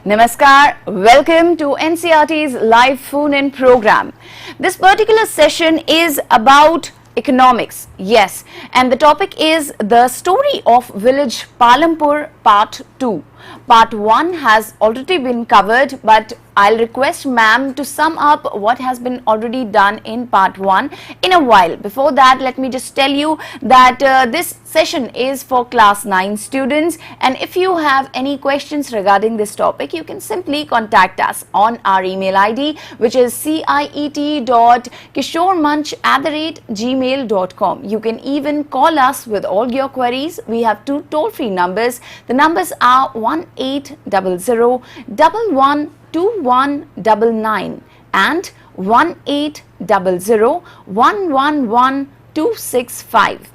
Namaskar, welcome to NCERT's live phone-in program. This particular session is about economics, yes, and the topic is the story of village Palampur part 2. Part 1 has already been covered, but I'll request ma'am to sum up what has been already done in part 1 in a while. Before that, let me just tell you that this session is for class 9 students, and if you have any questions regarding this topic, you can simply contact us on our email ID, which is ciet.kishoremanch@gmail.com. You can even call us with all your queries. We have 2 toll-free numbers. The numbers are 1800-112199 and 1800-111-265.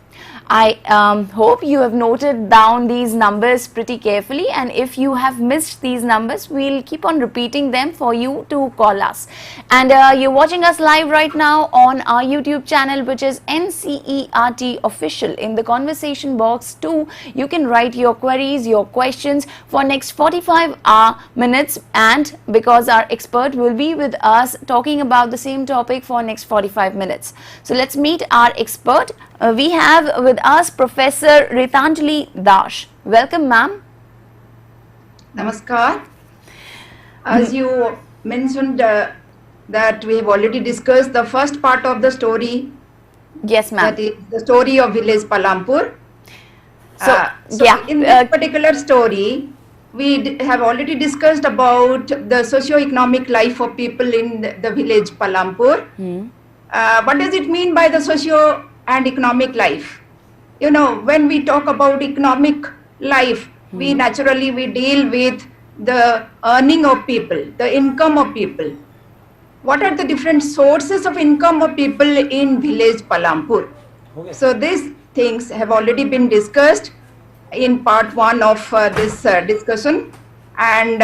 I hope you have noted down these numbers pretty carefully, and if you have missed these numbers, we'll keep on repeating them for you to call us. And you're watching us live right now on our YouTube channel, which is NCERT Official. In the conversation box too, you can write your queries, your questions for next 45 minutes, and because our expert will be with us talking about the same topic for next 45 minutes. So let's meet our expert. We have with us Professor Ritanjali Dash. Welcome, ma'am. Namaskar. As you mentioned that we have already discussed the first part of the story. Yes, ma'am. That is the story of village Palampur. So in this particular story, we have already discussed about the socio-economic life of people in the village Palampur. What does it mean by the socio and economic life? You know, when we talk about economic life, we naturally deal with the earning of people, the income of people. What are the different sources of income of people in village Palampur? Okay. So these things have already been discussed in part 1 of this discussion. And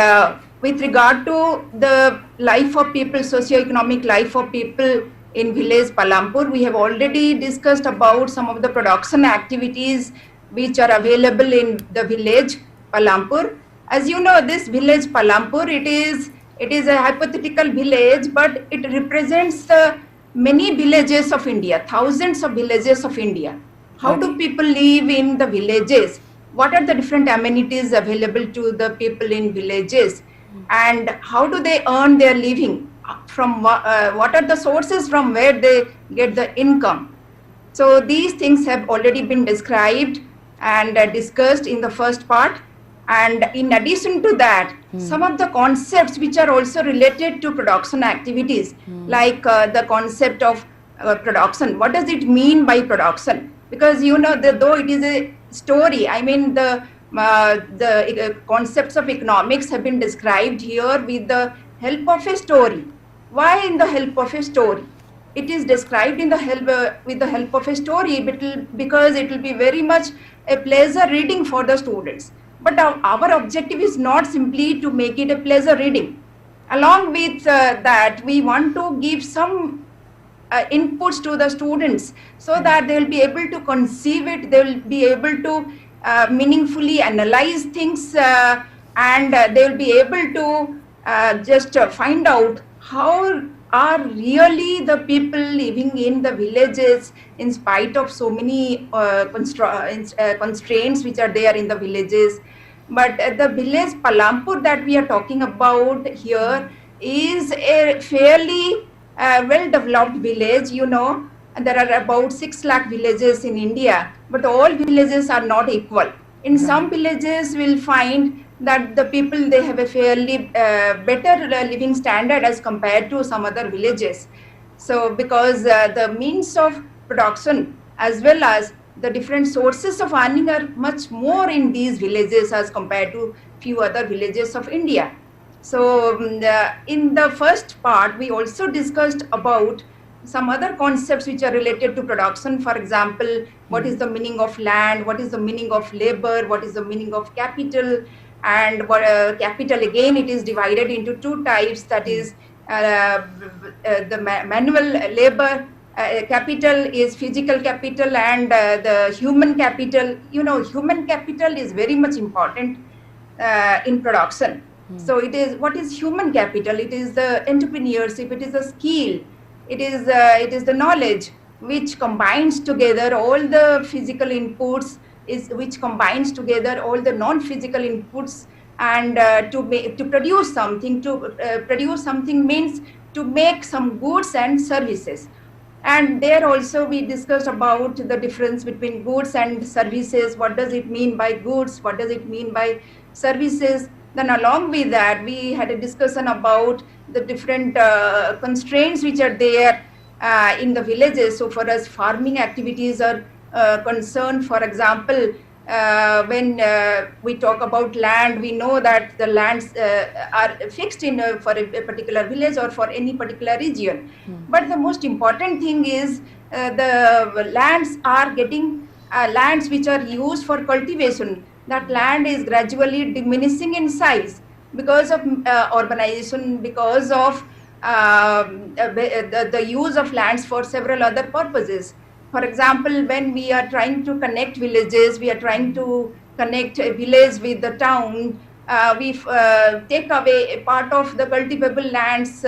with regard to the life of people, socio-economic life of people in village Palampur, we have already discussed about some of the production activities which are available in the village Palampur. As you know, this village Palampur, it is a hypothetical village, but it represents many villages of India, thousands of villages of India. How do people live in the villages? What are the different amenities available to the people in villages? And how do they earn their living? From what are the sources from where they get the income? So these things have already been described and discussed in the first part. And in addition to that, some of the concepts which are also related to production activities, like the concept of production. What does it mean by production? Because you know, though it is a story, I mean the concepts of economics have been described here with the help of a story. Why in the help of a story? It is described in the with the help of a story, because it will be very much a pleasure reading for the students. But our objective is not simply to make it a pleasure reading. Along with that, we want to give some inputs to the students so that they will be able to conceive it, they will be able to meaningfully analyze things, and they will be able to just find out how are really the people living in the villages in spite of so many constraints which are there in the villages. But the village Palampur that we are talking about here is a fairly well-developed village. You know, there are about 6 lakh villages in India, but all villages are not equal. In some villages, we'll find that the people, they have a fairly better living standard as compared to some other villages. So because the means of production as well as the different sources of earning are much more in these villages as compared to few other villages of India. So in the first part, we also discussed about some other concepts which are related to production. For example, what is the meaning of land, what is the meaning of labor, what is the meaning of capital, and what capital, again, it is divided into 2 types, that is the manual labor capital is physical capital, and the human capital. You know, human capital is very much important in production. So it is, what is human capital? It is the entrepreneurship, it is the skill, it is the knowledge which combines together all the physical inputs, which combines together all the non-physical inputs, and to produce something. To produce something means to make some goods and services. And there also we discussed about the difference between goods and services. What does it mean by goods? What does it mean by services? Then along with that, we had a discussion about the different constraints which are there in the villages. So for us, farming activities are concerned. For example, when we talk about land, we know that the lands are fixed in for a particular village or for any particular region. But the most important thing is the lands are getting lands which are used for cultivation. That land is gradually diminishing in size because of urbanization, because of the use of lands for several other purposes. For example, when we are trying to connect villages, we are trying to connect a village with the town, we take away a part of the cultivable lands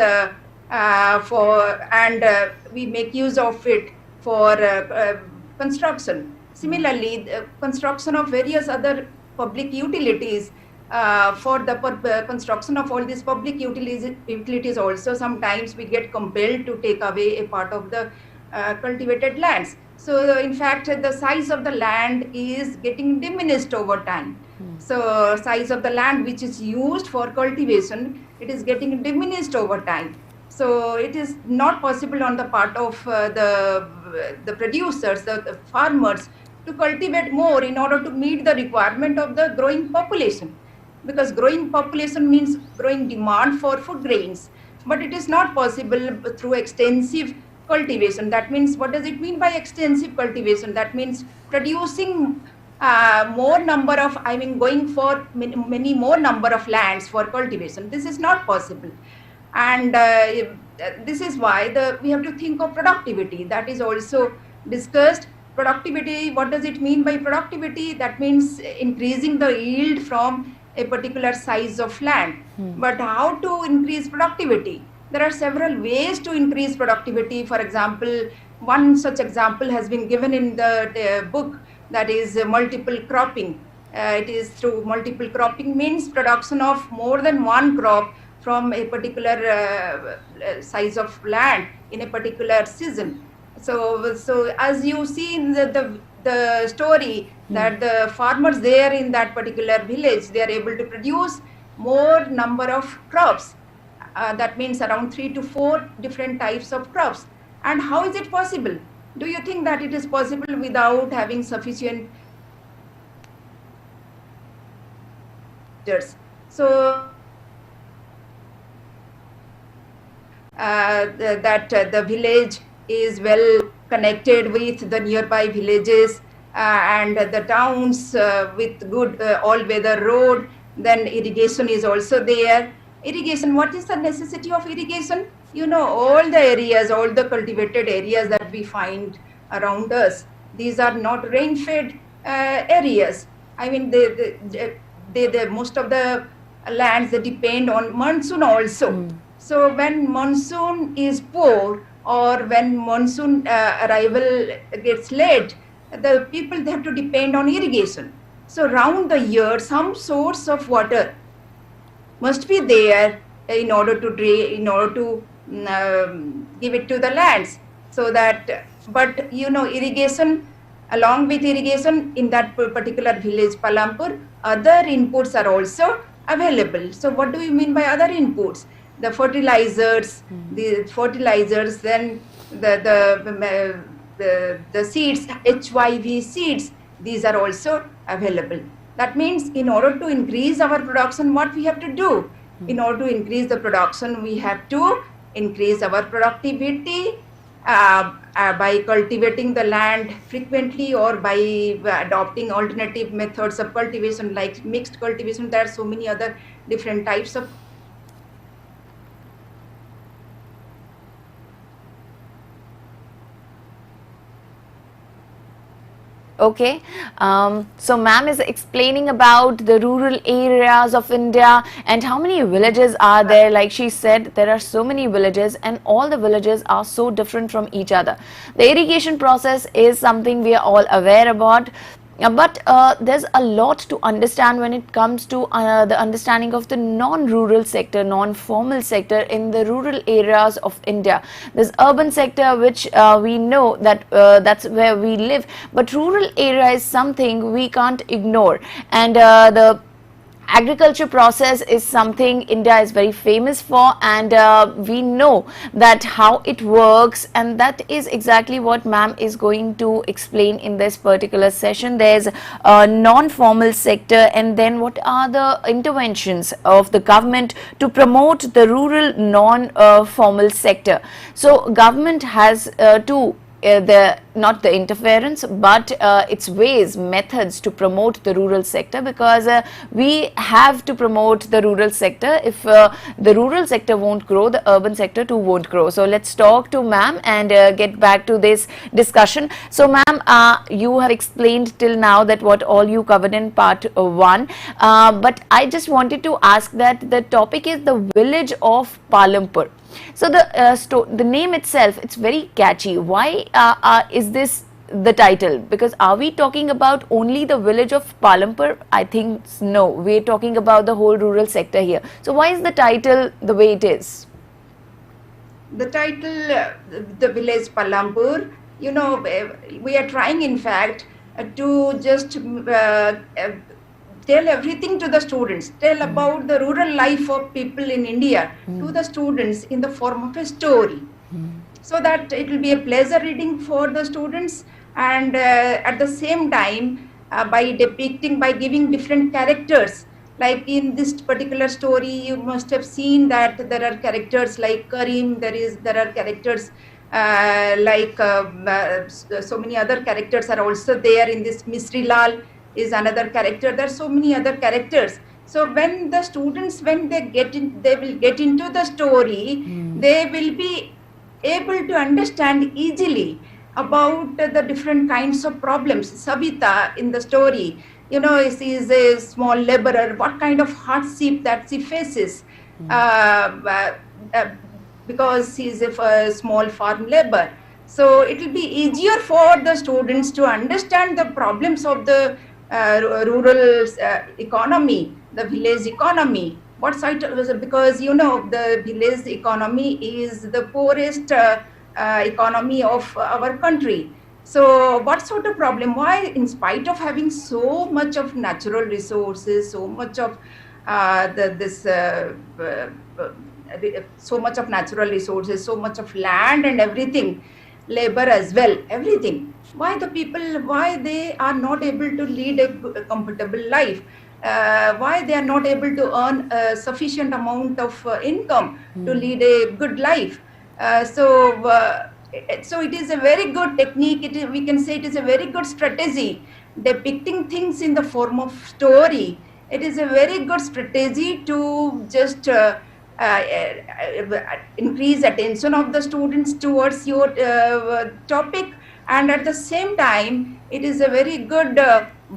we make use of it for construction. Similarly, the construction of various other public utilities, for the construction of all these public utilities also, sometimes we get compelled to take away a part of the cultivated lands. So in fact, the size of the land is getting diminished over time. So size of the land which is used for cultivation, it is getting diminished over time. So it is not possible on the part of the producers, the farmers, to cultivate more in order to meet the requirement of the growing population. Because growing population means growing demand for food grains. But it is not possible through extensive cultivation. That means, what does it mean by extensive cultivation? That means producing more number of, going for many more number of lands for cultivation. This is not possible. And this is why we have to think of productivity. That is also discussed. Productivity, what does it mean by productivity? That means increasing the yield from a particular size of land. But how to increase productivity? There are several ways to increase productivity. For example, one such example has been given in the book, that is multiple cropping. It is through multiple cropping means production of more than one crop from a particular size of land in a particular season. So as you see in the story, that the farmers there in that particular village, they are able to produce more number of crops. That means around 3 to 4 different types of crops. And how is it possible? Do you think that it is possible without having sufficient? So the village is well connected with the nearby villages and the towns with good all-weather road. Then irrigation is also there. Irrigation, what is the necessity of irrigation? All the areas, all the cultivated areas that we find around us, these are not rain-fed areas. The most of the lands, they depend on monsoon also. So when monsoon is poor, or when monsoon arrival gets late, the people, they have to depend on irrigation. So round the year, some source of water must be there in order to give it to the lands. So that, but irrigation, along with irrigation in that particular village, Palampur, other inputs are also available. So what do you mean by other inputs? The fertilizers, then the seeds, HYV seeds, these are also available. That means in order to increase our production, what we have to do? In order to increase the production, we have to increase our productivity by cultivating the land frequently, or by adopting alternative methods of cultivation like mixed cultivation. There are so many other different types of. Okay, so ma'am is explaining about the rural areas of India and how many villages are there. Like she said, there are so many villages and all the villages are so different from each other. The irrigation process is something we are all aware about. But there's a lot to understand when it comes to the understanding of the non-rural sector, non-formal sector in the rural areas of India. There's urban sector, which we know that that's where we live, but rural area is something we can't ignore. And the agriculture process is something India is very famous for, and we know that how it works, and that is exactly what ma'am is going to explain in this particular session. There's a non-formal sector, and then what are the interventions of the government to promote the rural non-formal sector. So government has not the interference, but its ways, methods to promote the rural sector, because we have to promote the rural sector. If the rural sector won't grow, the urban sector too won't grow. So let's talk to ma'am and get back to this discussion. So ma'am, you have explained till now that what all you covered in part 1, but I just wanted to ask that the topic is the village of Palampur. So the name itself, it's very catchy. Why is this the title? Because are we talking about only the village of Palampur? I think no, we're talking about the whole rural sector here. So why is the title the way it is? The title, the village Palampur, you know, we are trying in fact to just tell everything to the students, tell about the rural life of people in India to the students in the form of a story, so that it will be a pleasure reading for the students, and at the same time by depicting, by giving different characters. Like in this particular story, you must have seen that there are characters like Karim, there are characters like so many other characters are also there in this. Misri Lal is another character. There are so many other characters. So when the students, when they will get into the story, they will be able to understand easily about the different kinds of problems. Savita in the story, you know, she is a small laborer. What kind of hardship that she faces because she is a small farm labor. So it will be easier for the students to understand the problems of the rural economy, the village economy. What side was it? Because you know the village economy is the poorest economy of our country. So what sort of problem? Why, in spite of having so much of natural resources, so much of so much of natural resources, so much of land and everything, labor as well, everything, why the people, why they are not able to lead a comfortable life? Why they are not able to earn a sufficient amount of income to lead a good life? So it is a very good technique. We can say it is a very good strategy, depicting things in the form of story. It is a very good strategy to just increase attention of the students towards your topic, and at the same time it is a very good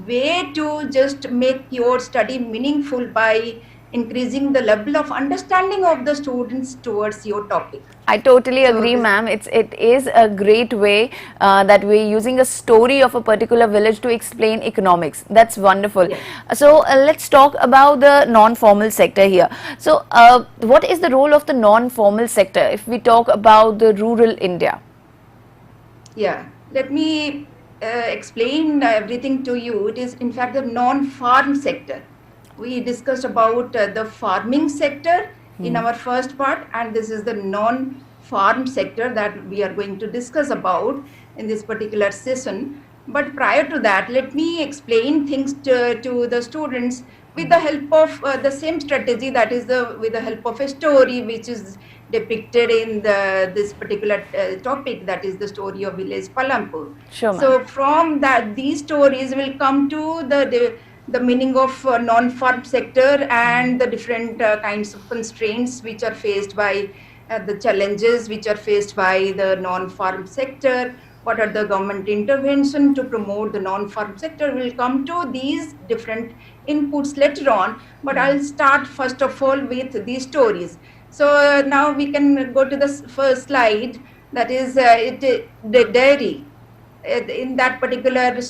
way to just make your study meaningful by increasing the level of understanding of the students towards your topic. I totally agree, ma'am. It is a great way that we're using a story of a particular village to explain economics. That's wonderful. Yes. So let's talk about the non-formal sector here. So what is the role of the non-formal sector if we talk about the rural India? Yeah, let me explain everything to you. It is in fact the non-farm sector. We discussed about the farming sector in our first part, and this is the non-farm sector that we are going to discuss about in this particular session. But prior to that, let me explain things to the students with the help of the same strategy, that is with the help of a story which is depicted in this particular topic, that is the story of village Palampur. Sure, so from that, these stories will come to the meaning of non-farm sector and the different kinds of constraints which are faced by the challenges which are faced by the non-farm sector. what are the government intervention to promote the non-farm sector. We'll come to these different inputs later on, but I'll start first of all with these stories. So now we can go to the first slide, that is the dairy. In that particular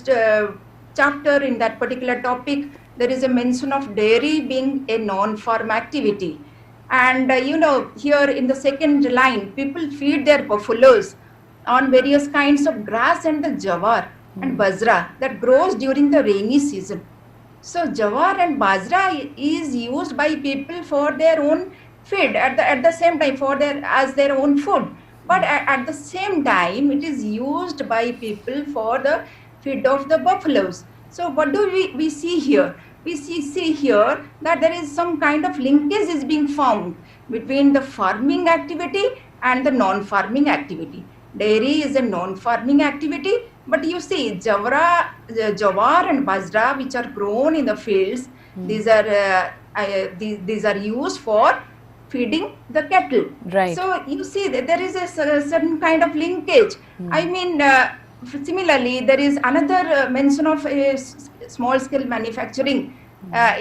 chapter, in that particular topic, there is a mention of dairy being a non-farm activity. And here in the second line, people feed their buffaloes on various kinds of grass and the jawar and bajra that grows during the rainy season. So jawar and bajra is used by people for their own feed at the same time as their own food. But at the same time, it is used by people for the feed of the buffaloes. So what do we see here? We see here that there is some kind of linkage is being found between the farming activity and the non-farming activity. Dairy is a non-farming activity, but you see jawar and bajra, which are grown in the fields, these are used for feeding the cattle. Right. So you see that there is a certain kind of linkage. I mean, similarly, there is another mention of a small scale manufacturing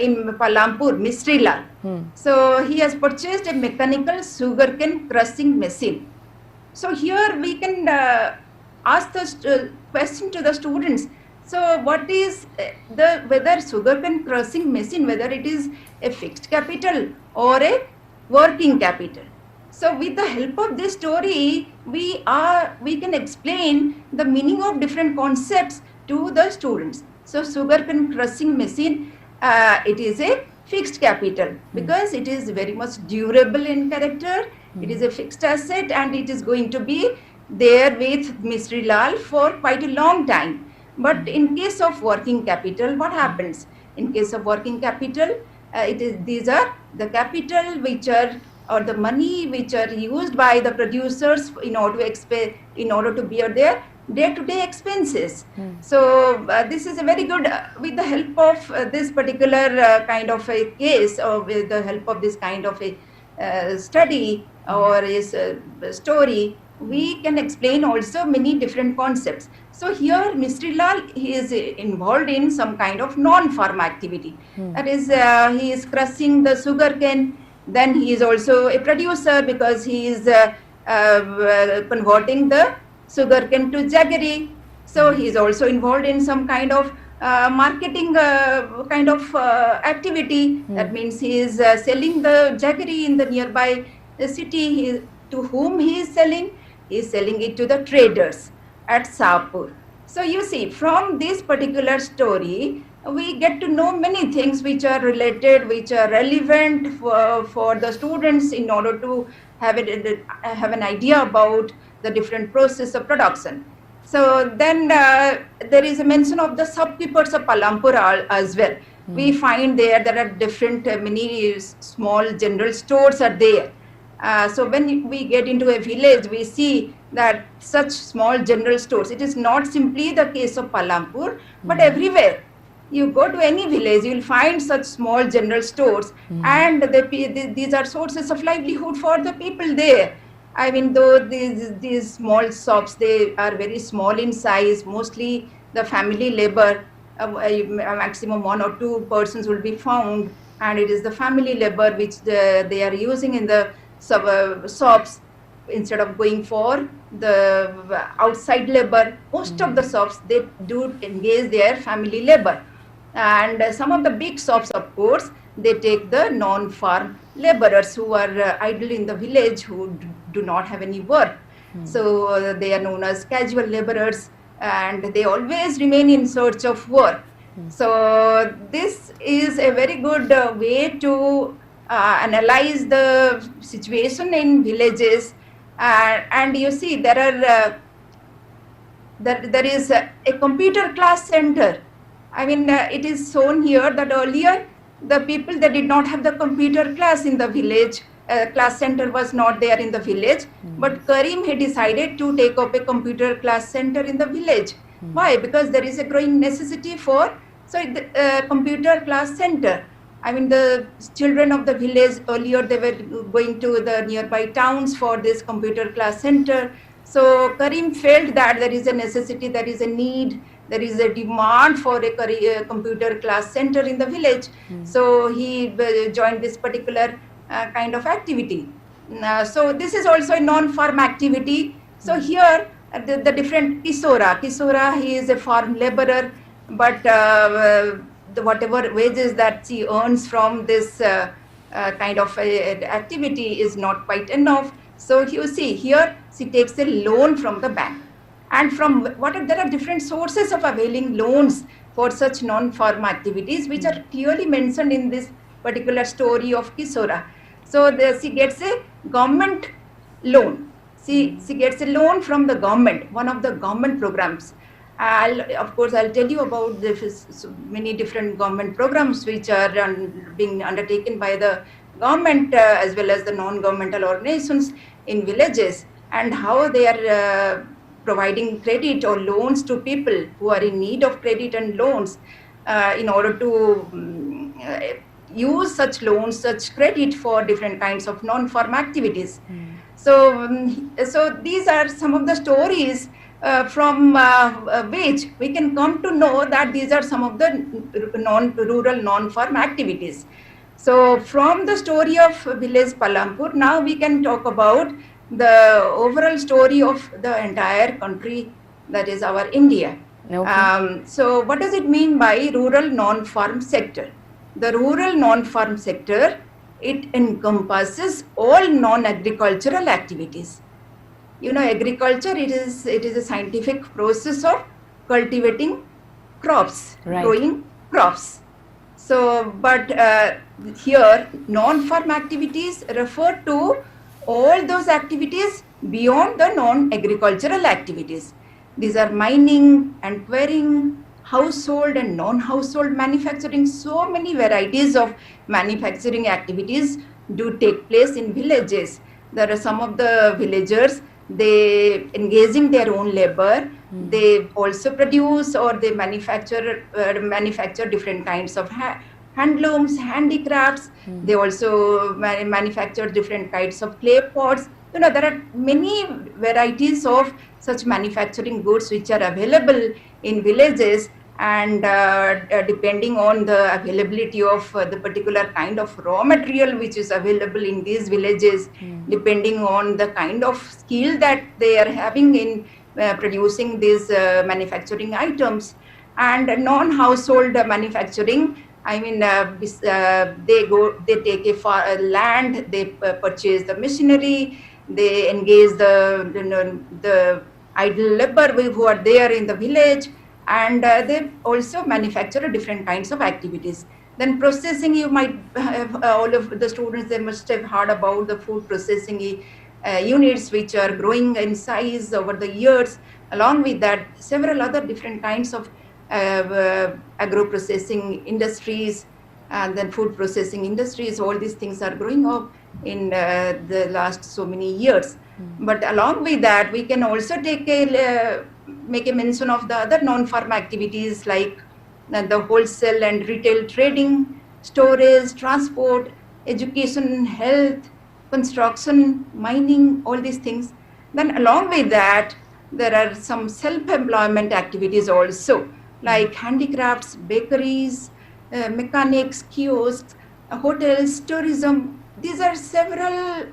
in Palampur, Misrilal. So he has purchased a mechanical sugarcane crushing machine. So here we can ask the question to the students. So what is whether sugarcane crushing machine, whether it is a fixed capital or a working capital? So with the help of this story, we can explain the meaning of different concepts to the students. So sugarcane crushing machine, it is a fixed capital because it is very much durable in character. It is a fixed asset and it is going to be there with Misrilal for quite a long time. But in case of working capital, what happens? In case of working capital, these are the capital which are, or the money which are used by the producers in order to bear their day-to-day expenses. So this is a very good, with the help of this particular kind of a case, or with the help of this kind of a study or a story, we can explain also many different concepts. So here Misrilal, he is involved in some kind of non-farm activity. That is, he is crushing the sugarcane. Then he is also a producer because he is converting the sugarcane to jaggery. So he is also involved in some kind of marketing kind of activity. That means he is selling the jaggery in the nearby city. To whom he is selling? He is selling it to the traders at Sapur. So you see, from this particular story, we get to know many things which are related, which are relevant for the students in order to have an idea about the different process of production. So then there is a mention of the shopkeepers of Palampur as well. We find there are different many small general stores are there. So when we get into a village, we see that such small general stores, it is not simply the case of Palampur, but everywhere. You go to any village, you will find such small general stores, and these are sources of livelihood for the people there. I mean, though these small shops, they are very small in size, mostly the family labor, maximum 1 or 2 persons will be found, and it is the family labor which they are using in the shops instead of going for the outside labor. Most of the shops, they do engage their family labor. And some of the big shops, of course, they take the non-farm laborers who are idle in the village, who do not have any work. So they are known as casual laborers, and they always remain in search of work. So this is a very good way to analyze the situation in villages. And you see, there is a computer class center. I mean, it is shown here that earlier the people, they did not have the computer class in the village. Class center was not there in the village. But Karim, he decided to take up a computer class center in the village. Why? Because there is a growing necessity for computer class center. I mean, the children of the village, earlier they were going to the nearby towns for this computer class center. So Karim felt that there is a necessity, there is a need, there is a demand for a computer class center in the village. So he joined this particular kind of activity. So this is also a non-farm activity. So here the different Kisora, he is a farm laborer, but the whatever wages that she earns from this kind of activity is not quite enough. So you see here she takes a loan from the bank, and from there are different sources of availing loans for such non-farm activities, which are clearly mentioned in this particular story of Kisora. So she gets a government loan. She gets a loan from the government, one of the government programs. Of course, I'll tell you about so many different government programs which are being undertaken by the government as well as the non-governmental organizations in villages, and how they are providing credit or loans to people who are in need of credit and loans in order to use such loans, such credit for different kinds of non-farm activities. So these are some of the stories from which we can come to know that these are some of the rural non-farm activities. So from the story of village Palampur, now we can talk about the overall story of the entire country, that is our India. Okay. So what does it mean by rural non-farm sector? The rural non-farm sector, it encompasses all non-agricultural activities. You know, agriculture, it is a scientific process of cultivating crops, growing crops. So, but here non-farm activities refer to all those activities beyond the non-agricultural activities. These are mining and quarrying, household and non-household manufacturing. So many varieties of manufacturing activities do take place in villages. There are some of the villagers, they engaging their own labor. They also produce or they manufacture different kinds of handlooms, handicrafts. They also manufacture different kinds of clay pots. You know, there are many varieties of such manufacturing goods which are available in villages, and depending on the availability of the particular kind of raw material which is available in these villages, depending on the kind of skill that they are having in producing these manufacturing items. And non-household manufacturing, I mean, they take a land, they purchase the machinery, they engage the idle labor who are there in the village, and they also manufacture different kinds of activities. Then processing, you might have all of the students, they must have heard about the food processing units which are growing in size over the years. Along with that, several other different kinds of agro-processing industries and then food processing industries. All these things are growing up in the last so many years. But along with that, we can also make a mention of the other non-farm activities like the wholesale and retail trading, storage, transport, education, health, construction, mining, all these things. Then along with that, there are some self-employment activities also, like handicrafts, bakeries, mechanics, kiosks, hotels, tourism. These are several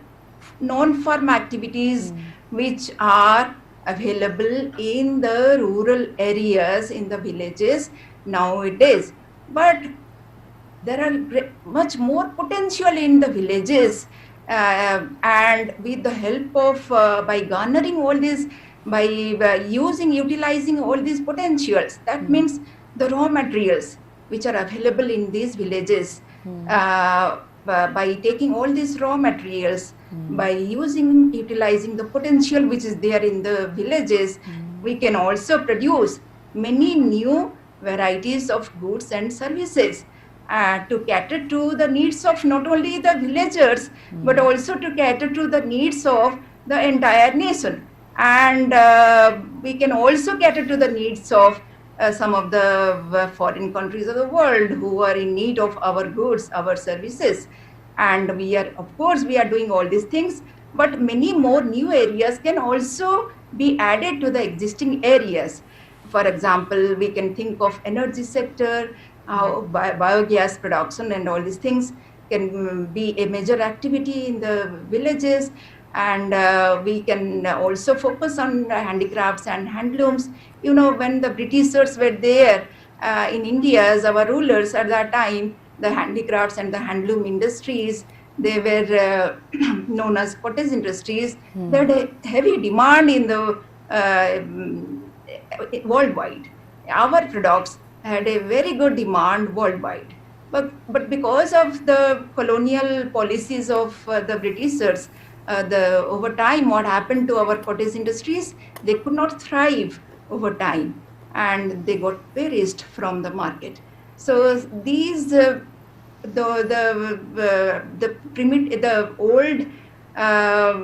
non-farm activities which are available in the rural areas, in the villages nowadays. But there are much more potential in the villages, and with the help of by garnering all these, by utilizing all these potentials, that means the raw materials which are available in these villages, by taking all these raw materials, by utilizing the potential which is there in the villages, we can also produce many new varieties of goods and services to cater to the needs of not only the villagers, but also to cater to the needs of the entire nation. And we can also cater to the needs of some of the foreign countries of the world who are in need of our goods, our services. And we are, of course, we are doing all these things but many more new areas can also be added to the existing areas. For example, we can think of energy sector, how biogas production and all these things can be a major activity in the villages. And we can also focus on handicrafts and handlooms. You know, when the Britishers were there in India as our rulers at that time, the handicrafts and the handloom industries, they were known as cottage industries. They had a heavy demand in the worldwide. Our products had a very good demand worldwide. But because of the colonial policies of the Britishers, over time, what happened to our cottage industries? They could not thrive over time, and they got perished from the market. So these the old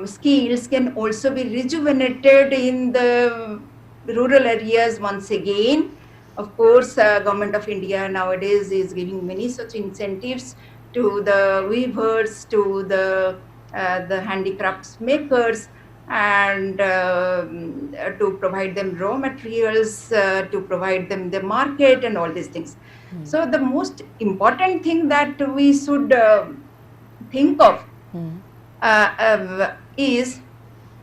skills can also be rejuvenated in the rural areas once again. Of course, Government of India nowadays is giving many such incentives to the weavers, to the handicrafts makers, and to provide them raw materials, to provide them the market and all these things. So the most important thing that we should think of is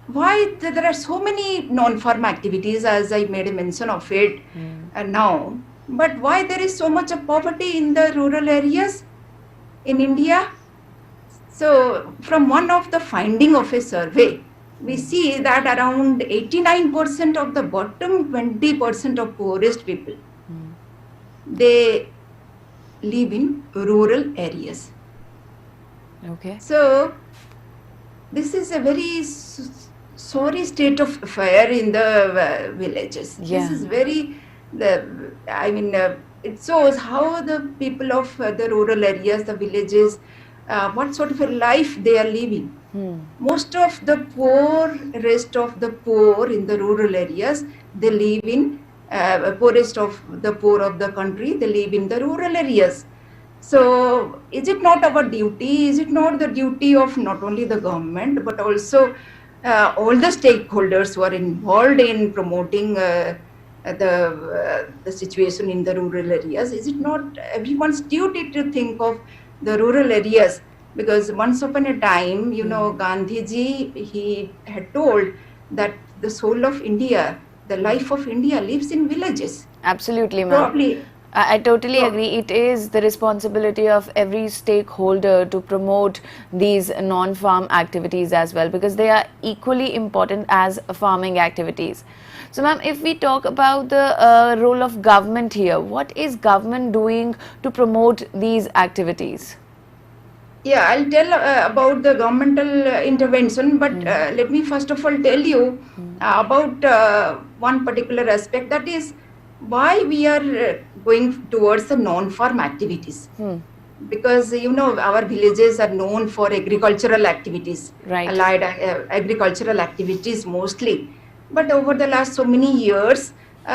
why there are so many non-farm activities, as I made a mention of it now, but why there is so much of poverty in the rural areas in India? So from one of the finding of a survey, we see that around 89% of the bottom 20% of poorest people, they live in rural areas. Okay. So this is a very sorry state of affair in the villages. Yeah. This is very, it shows how the people of the rural areas, the villages, what sort of a life they are living. Most of the rest of the poor in the rural areas, they live in poorest of the poor of the country, they live in the rural areas. So is it not our duty? Is it not the duty of not only the government, but also all the stakeholders who are involved in promoting the situation in the rural areas? Is it not everyone's duty to think of the rural areas? Because once upon a time, you know, Gandhiji, he had told that the soul of India, the life of India lives in villages. Absolutely, ma'am. Probably. I totally agree. It is the responsibility of every stakeholder to promote these non-farm activities as well, because they are equally important as farming activities. So ma'am, if we talk about the role of government here, what is government doing to promote these activities? Yeah, I'll tell about the governmental intervention, but let me first of all tell you about one particular aspect, that is why we are going towards the non-farm activities. Because, you know, our villages are known for agricultural activities, Right. allied agricultural activities mostly. But over the last so many years, we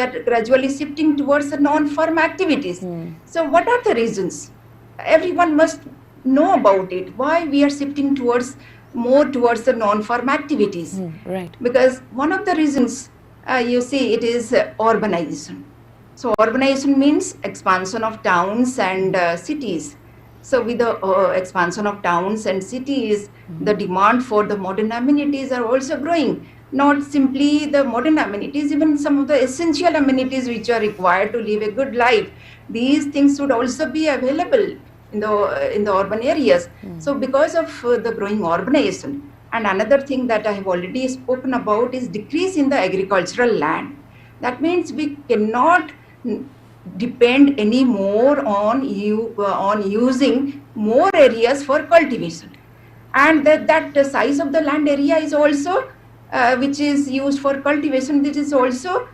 are gradually shifting towards the non-farm activities. So what are the reasons? Everyone must know about it. Why we are shifting more towards the non-farm activities? Right. Because one of the reasons, you see, it is urbanization. So urbanization means expansion of towns and cities. So with the expansion of towns and cities, the demand for the modern amenities are also growing. Not simply the modern amenities, even some of the essential amenities which are required to live a good life. These things should also be available in the urban areas. So because of the growing urbanization, and another thing that I have already spoken about is decrease in the agricultural land. That means we cannot depend any more on using more areas for cultivation, and that the size of the land area is also which is used for cultivation, this is also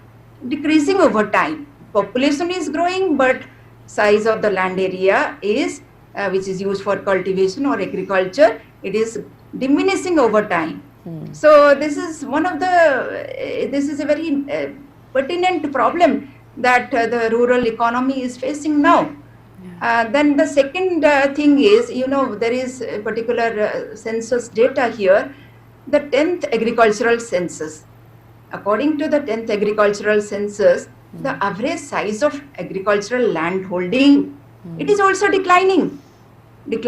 decreasing over time. Population is growing, but size of the land area is which is used for cultivation or agriculture, it is diminishing over time. So this is this is a very pertinent problem that the rural economy is facing now. Then the second thing is, there is a particular census data here, the 10th Agricultural Census. According to the 10th Agricultural Census, the average size of agricultural land holding, it is also declining. It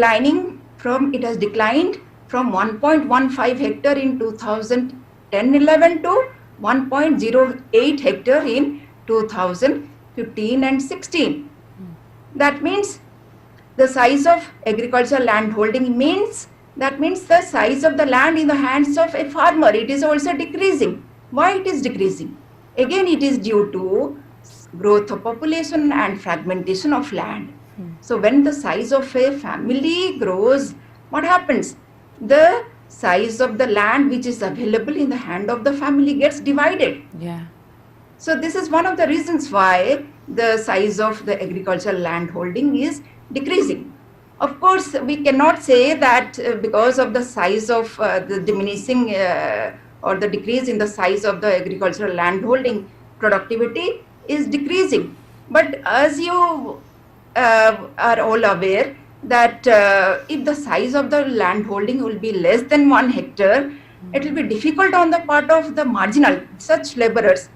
has declined from 1.15 hectare in 2010-11 to 1.08 hectare in 2015 and 16. That means the size of agricultural land holding means the size of the land in the hands of a farmer, it is also decreasing. Why it is decreasing? Again, it is due to growth of population and fragmentation of land. So when the size of a family grows, what happens? The size of the land which is available in the hand of the family gets divided. Yeah. So this is one of the reasons why the size of the agricultural land holding is decreasing. Of course, we cannot say that because of the size of the diminishing or the decrease in the size of the agricultural land holding, productivity is decreasing. But as you are all aware that if the size of the land holding will be less than 1 hectare, it will be difficult on the part of the marginal, such laborers.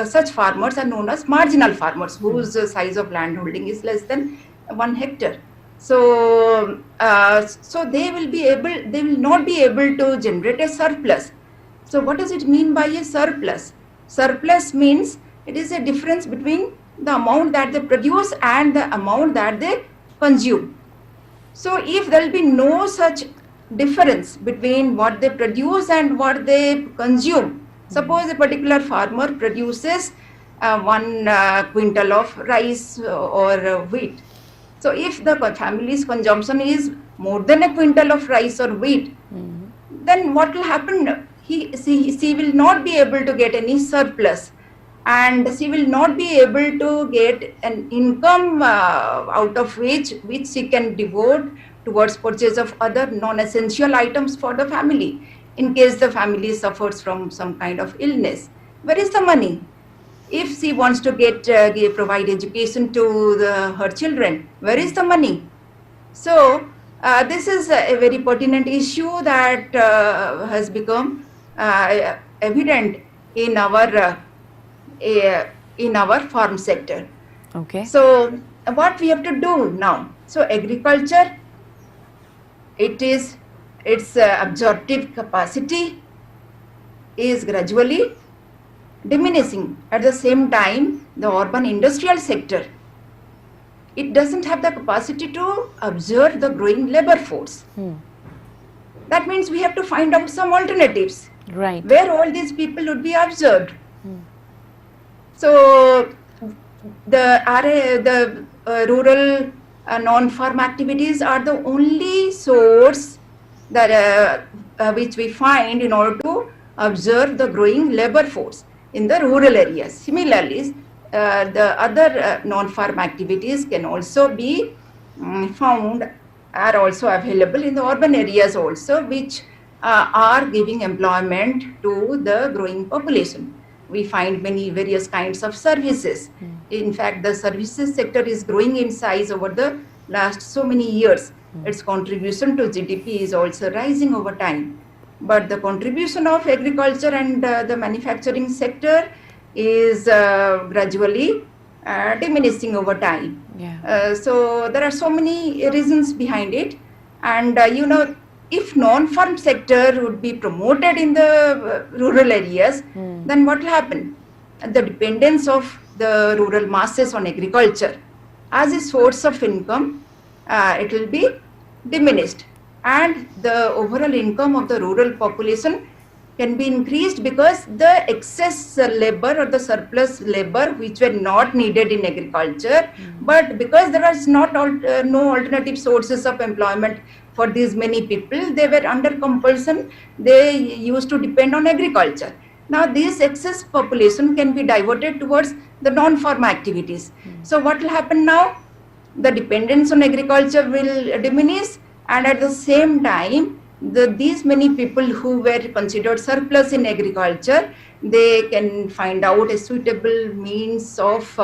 Such farmers are known as marginal farmers whose size of land holding is less than 1 hectare. So, they will not be able to generate a surplus. So what does it mean by a surplus? Surplus means it is a difference between the amount that they produce and the amount that they consume. So if there will be no such difference between what they produce and what they consume, suppose a particular farmer produces 1 quintal of rice or wheat. So if the family's consumption is more than a quintal of rice or wheat, then what will happen? She will not be able to get any surplus, and she will not be able to get an income out of which she can devote towards purchase of other non-essential items for the family in case the family suffers from some kind of illness. Where is the money? If she wants to provide education to her children, where is the money? So this is a very pertinent issue that has become evident in our farm sector. Okay. So what we have to do now? So agriculture, its absorptive capacity is gradually diminishing. At the same time, the urban industrial sector, it doesn't have the capacity to absorb the growing labor force. That means we have to find out some alternatives, right, where all these people would be absorbed. So the rural non-farm activities are the only source that which we find in order to observe the growing labor force in the rural areas. Similarly, the other non-farm activities can also be found, are also available in the urban areas also, which are giving employment to the growing population. We find many various kinds of services. In fact, the services sector is growing in size over the last so many years. Its contribution to GDP is also rising over time. But the contribution of agriculture and the manufacturing sector is gradually diminishing over time. Yeah. So there are so many reasons behind it. And if non-farm sector would be promoted in the rural areas, then what will happen? The dependence of the rural masses on agriculture as a source of income, it will be diminished, and the overall income of the rural population can be increased because the excess labor or the surplus labor which were not needed in agriculture, but because there was no alternative sources of employment for these many people, they were under compulsion, they used to depend on agriculture. Now this excess population can be diverted towards the non-farm activities. So what will happen now? The dependence on agriculture will diminish, and at the same time, these many people who were considered surplus in agriculture, they can find out a suitable means of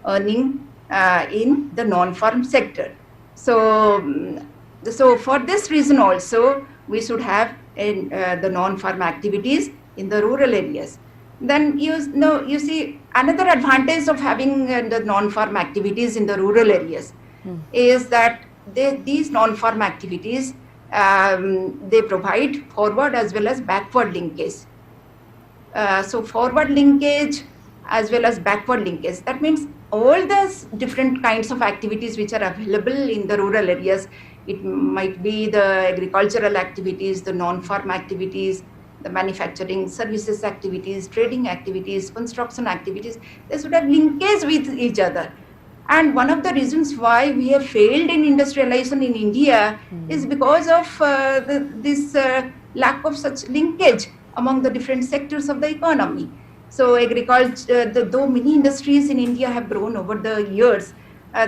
earning in the non-farm sector. So, so for this reason also, we should have the non-farm activities in the rural areas. Then you see another advantage of having the non-farm activities in the rural areas is that these non-farm activities they provide forward as well as backward linkage. So forward linkage as well as backward linkage. That means all those different kinds of activities which are available in the rural areas. It might be the agricultural activities, the non-farm activities, the manufacturing services activities, trading activities, construction activities. They should have linkage with each other. And one of the reasons why we have failed in industrialization in India is because of this lack of such linkage among the different sectors of the economy. So agriculture, though many industries in India have grown over the years,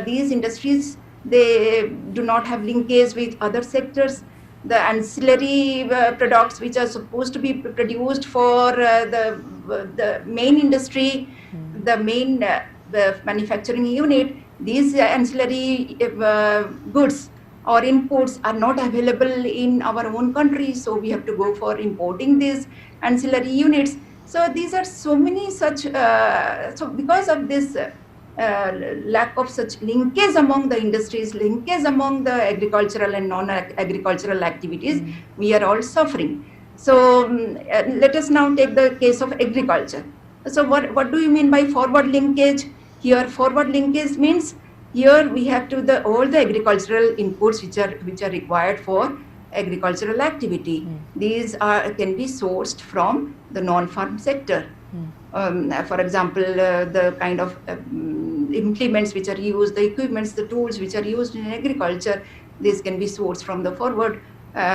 these industries, they do not have linkage with other sectors. The ancillary products which are supposed to be produced for the main industry, the main the manufacturing unit, these ancillary goods or inputs are not available in our own country, so we have to go for importing these ancillary units. So these are so many such, so because of this lack of such linkage among the industries, linkage among the agricultural and non-agricultural activities, we are all suffering. So let us now take the case of agriculture. So what do you mean by forward linkage? Here forward linkage means here we have to all the agricultural inputs which are required for agricultural activity. These can be sourced from the non-farm sector. For example, the kind of implements which are used, the equipments, the tools which are used in agriculture, these can be sourced from the forward,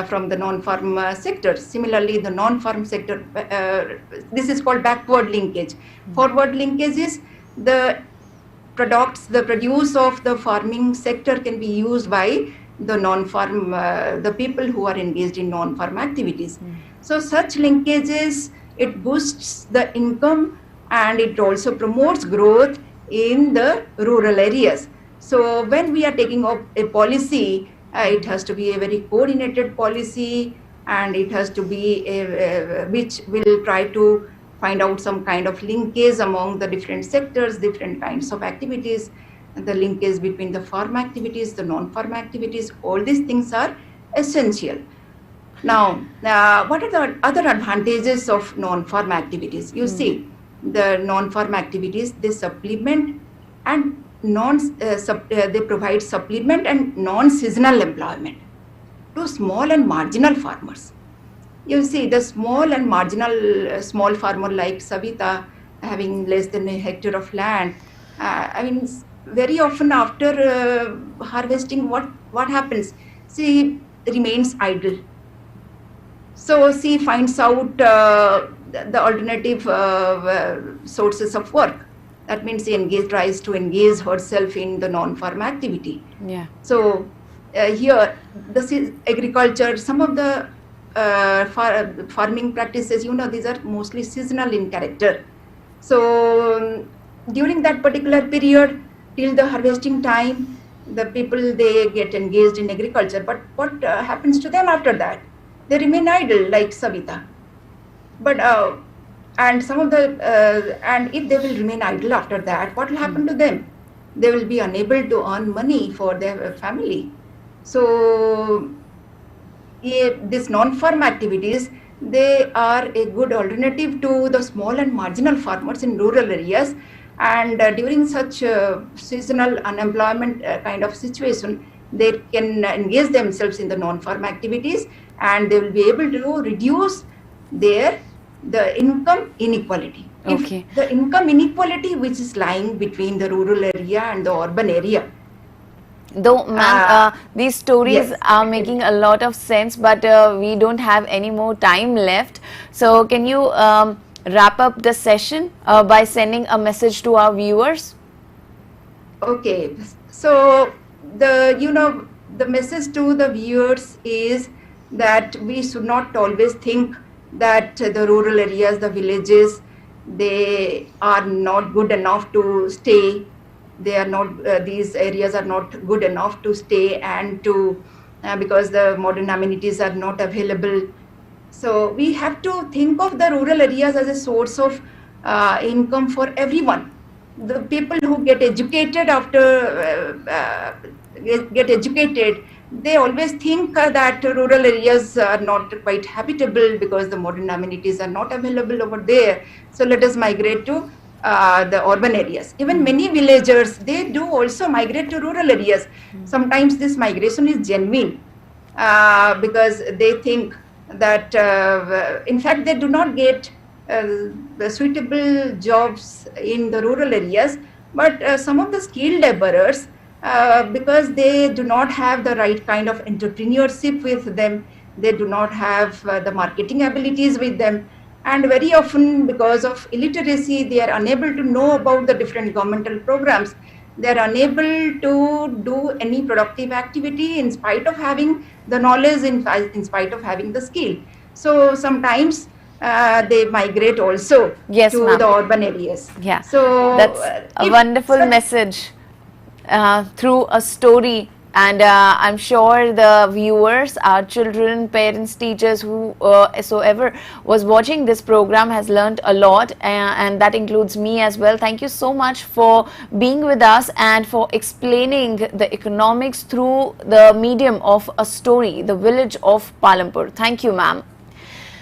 from the non-farm sector. Similarly, the non-farm sector, this is called backward linkage. Forward linkage is the products, the produce of the farming sector can be used by the non-farm, the people who are engaged in non-farm activities. So such linkages, it boosts the income and it also promotes growth in the rural areas. So when we are taking up a policy, it has to be a very coordinated policy, and it has to be which will try to find out some kind of linkage among the different sectors, different kinds of activities, the linkage between the farm activities, the non-farm activities. All these things are essential. Now, what are the other advantages of non-farm activities? You see, the non-farm activities, they supplement and they provide supplement and non-seasonal employment to small and marginal farmers. You see, the small and marginal small farmer like Savita, having less than a hectare of land, I mean, very often after harvesting, what happens? She remains idle. So she finds out the alternative sources of work. That means she tries to engage herself in the non-farm activity. Yeah. So here, this is agriculture. Some of the farming practices, these are mostly seasonal in character. So during that particular period, till the harvesting time, the people, they get engaged in agriculture. But what happens to them after that? They remain idle, like Savita. But and some of the and if they will remain idle after that, what will happen to them? They will be unable to earn money for their family. So these non-farm activities, they are a good alternative to the small and marginal farmers in rural areas. And during such seasonal unemployment kind of situation, they can engage themselves in the non-farm activities, and they will be able to reduce the income inequality. Okay. If the income inequality which is lying between the rural area and the urban area. Though, ma'am, these stories Yes. are making a lot of sense, but we don't have any more time left. So can you wrap up the session by sending a message to our viewers? Okay, so the message to the viewers is that we should not always think that the rural areas, the villages, they are not good enough to stay they are not, these areas are not good enough to stay and to, because the modern amenities are not available. So we have to think of the rural areas as a source of income for everyone. The people who get educated get educated, they always think that rural areas are not quite habitable because the modern amenities are not available over there. So let us migrate to the urban areas. Even many villagers, they do also migrate to rural areas. Sometimes this migration is genuine because they think that, in fact, they do not get the suitable jobs in the rural areas, but some of the skilled laborers, because they do not have the right kind of entrepreneurship with them, they do not have the marketing abilities with them, and very often because of illiteracy, they are unable to know about the different governmental programs. They are unable to do any productive activity in spite of having the knowledge, in spite of having the skill. So sometimes they migrate also Yes, to ma'am. the urban areas. Yeah, So that's a wonderful message through a story, and I'm sure the viewers, our children, parents, teachers, whosoever was watching this program has learned a lot, and that includes me as well. Thank you so much for being with us and for explaining the economics through the medium of a story, the village of Palampur. Thank you, ma'am.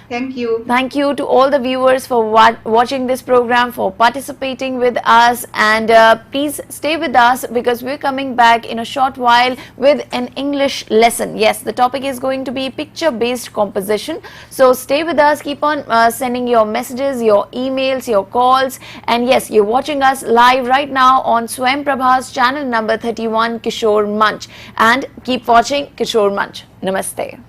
Thank you. Thank you to all the viewers for watching this program, for participating with us, and please stay with us because we're coming back in a short while with an English lesson. Yes, the topic is going to be picture-based composition. So stay with us, keep on sending your messages, your emails, your calls, and yes, you're watching us live right now on SWAYAM Prabha's channel number 31, Kishore Manch, and keep watching Kishore Manch. Namaste.